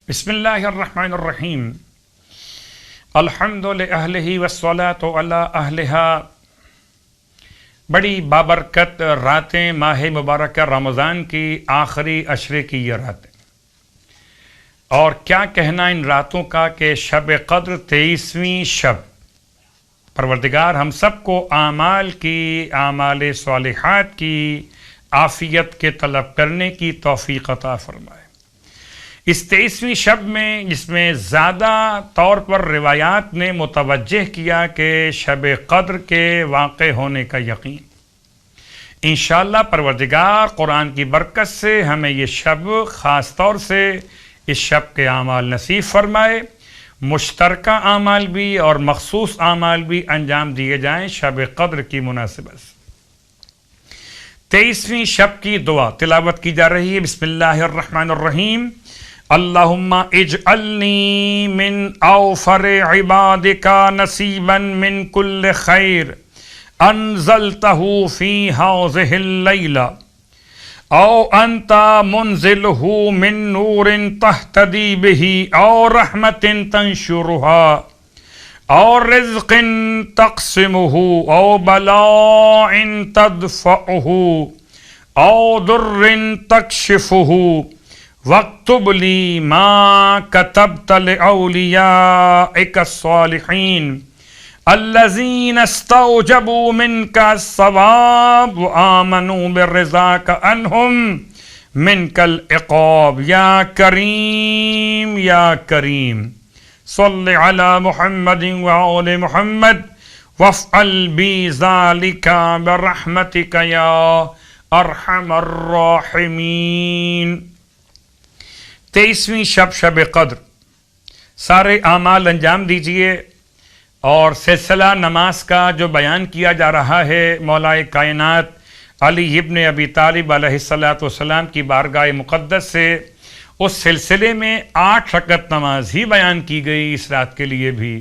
بسم اللہ الرحمن الرحیم الحمد للہ والصلاۃ علی اہلہا۔ بڑی بابرکت راتیں ماہ مبارکہ رمضان کی آخری عشرے کی یہ راتیں، اور کیا کہنا ان راتوں کا کہ شب قدر 23ویں شب۔ پروردگار ہم سب کو اعمال صالحات کی عافیت کے طلب کرنے کی توفیق عطا فرمائے۔ اس 23ویں شب میں جس میں زیادہ طور پر روایات نے متوجہ کیا کہ شب قدر کے واقع ہونے کا یقین، انشاءاللہ پروردگار قرآن کی برکت سے ہمیں یہ شب خاص طور سے اس شب کے اعمال نصیب فرمائے، مشترکہ اعمال بھی اور مخصوص اعمال بھی انجام دیے جائیں شب قدر کی مناسبت سے۔ 23ویں شب کی دعا تلاوت کی جا رہی ہے۔ بسم اللہ الرحمن الرحیم۔ اللہم اجعلنی من اوفر عبادک نصیبا من کل خیر انزلتہ فی ہذہ اللیلہ او انت منزلہ من نور تہتدی بہ او رحمت تنشرہا او رزق تقسمہ او بلاء تدفعہ او در تکشفہ وَاكْتُبْ لِي مَا كَتَبْتَ لِأَوْلِيَائِكَ الصَّالِحِينَ الَّذِينَ اسْتَوْجَبُوا مِنْكَ الثَّوَابَ وَآمَنُوا بِرِضَاكَ عَنْهُمْ مِنْكَ الْعِقَابِ يَا كَرِيمُ يَا كَرِيمُ صَلِّ عَلَى مُحَمَّدٍ وَآلِ مُحَمَّدٍ وَافْعَلْ بِي ذَلِكَ بِرَحْمَتِكَ يَا أَرْحَمَ الراحمين۔ 23ویں شب قدر، سارے اعمال انجام دیجئے، اور سلسلہ نماز کا جو بیان کیا جا رہا ہے مولا کائنات علی ابن ابی طالب علیہ السلام کی بارگاہ مقدس سے، اس سلسلے میں 8 رکعت نماز ہی بیان کی گئی اس رات کے لیے بھی۔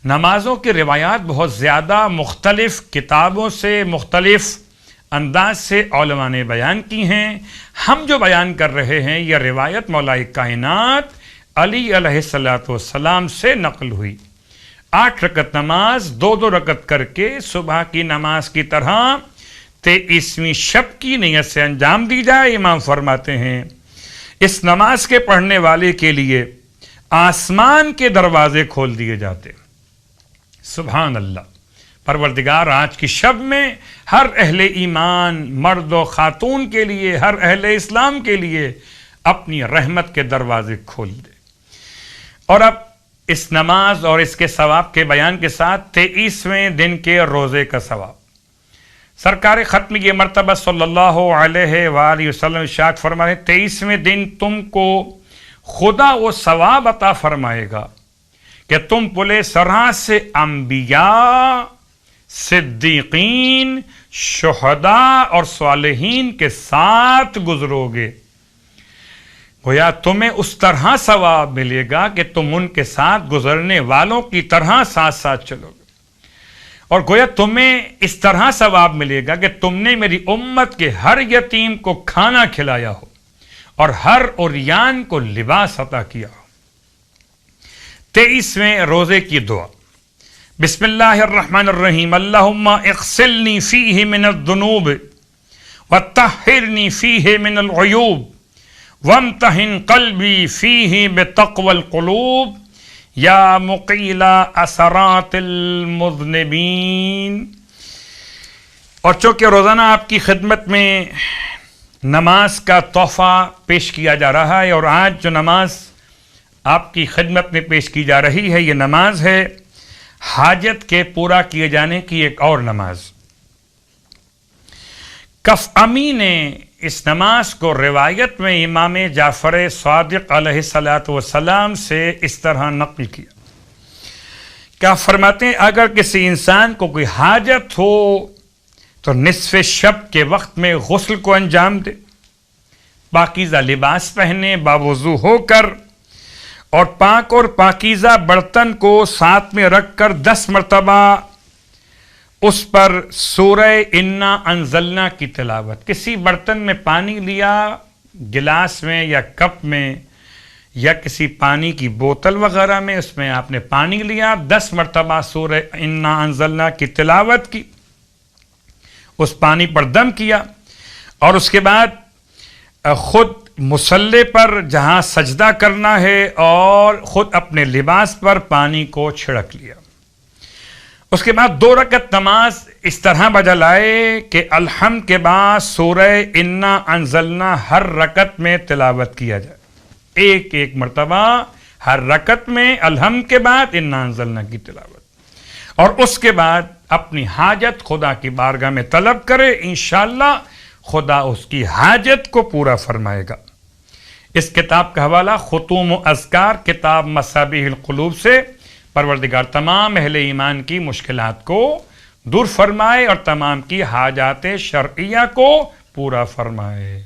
نمازوں کی روایات بہت زیادہ مختلف کتابوں سے مختلف انداز سے علماء نے بیان کی ہیں۔ ہم جو بیان کر رہے ہیں یہ روایت مولا کائنات علی علیہ السلام سے نقل ہوئی۔ 8 رکعت نماز 2 رکعت کر کے صبح کی نماز کی طرح 23ویں شب کی نیت سے انجام دی جائے۔ امام فرماتے ہیں اس نماز کے پڑھنے والے کے لیے آسمان کے دروازے کھول دیے جاتے۔ سبحان اللہ۔ پروردگار آج کی شب میں ہر اہل ایمان مرد و خاتون کے لیے، ہر اہل اسلام کے لیے اپنی رحمت کے دروازے کھول دے۔ اور اب اس نماز اور اس کے ثواب کے بیان کے ساتھ 23ویں دن کے روزے کا ثواب۔ سرکار ختم یہ مرتبہ صلی اللہ علیہ وآلہ وسلم ارشاد فرمائے 23ویں دن تم کو خدا وہ ثواب عطا فرمائے گا کہ تم پلے سرا سے انبیاء، صدیقین، شہداء اور صالحین کے ساتھ گزرو گے۔ گویا تمہیں اس طرح ثواب ملے گا کہ تم ان کے ساتھ گزرنے والوں کی طرح ساتھ ساتھ چلو گے، اور گویا تمہیں اس طرح ثواب ملے گا کہ تم نے میری امت کے ہر یتیم کو کھانا کھلایا ہو اور ہر عریان کو لباس عطا کیا ہو۔ 23ویں روزے کی دعا۔ بسم اللہ الرحمن الرحیم۔ اللہم اغسلنی فیہ من الذنوب وطہرنی فیہ من العیوب وامتحن قلبی فیہ بتقوی القلوب یا مقیل اثرات المذنبین۔ اور چونکہ روزانہ آپ کی خدمت میں نماز کا تحفہ پیش کیا جا رہا ہے، اور آج جو نماز آپ کی خدمت میں پیش کی جا رہی ہے یہ نماز ہے حاجت کے پورا کیے جانے کی ایک اور نماز۔ کف امی نے اس نماز کو روایت میں امام جعفر صادق علیہ السلام سے اس طرح نقل کیا۔ کیا فرماتے ہیں اگر کسی انسان کو کوئی حاجت ہو تو نصف شب کے وقت میں غسل کو انجام دے، پاکیزہ لباس پہنے، باوضو ہو کر، اور پاک اور پاکیزہ برتن کو ساتھ میں رکھ کر 10 مرتبہ اس پر سورہ انا انزلنا کی تلاوت۔ کسی برتن میں پانی لیا، گلاس میں یا کپ میں یا کسی پانی کی بوتل وغیرہ میں، اس میں آپ نے پانی لیا، 10 مرتبہ سورہ انا انزلنا کی تلاوت کی، اس پانی پر دم کیا، اور اس کے بعد خود مصلی پر جہاں سجدہ کرنا ہے اور خود اپنے لباس پر پانی کو چھڑک لیا۔ اس کے بعد 2 رکعت نماز اس طرح بجا لائے کہ الحمد کے بعد سورہ انا انزلنا ہر رکعت میں تلاوت کیا جائے، ایک مرتبہ ہر رکعت میں الحمد کے بعد انا انزلنا کی تلاوت، اور اس کے بعد اپنی حاجت خدا کی بارگاہ میں طلب کرے، انشاءاللہ خدا اس کی حاجت کو پورا فرمائے گا۔ اس کتاب کا حوالہ ختوم و اذکار کتاب مصابیح القلوب سے۔ پروردگار تمام اہل ایمان کی مشکلات کو دور فرمائے اور تمام کی حاجات شرعیہ کو پورا فرمائے۔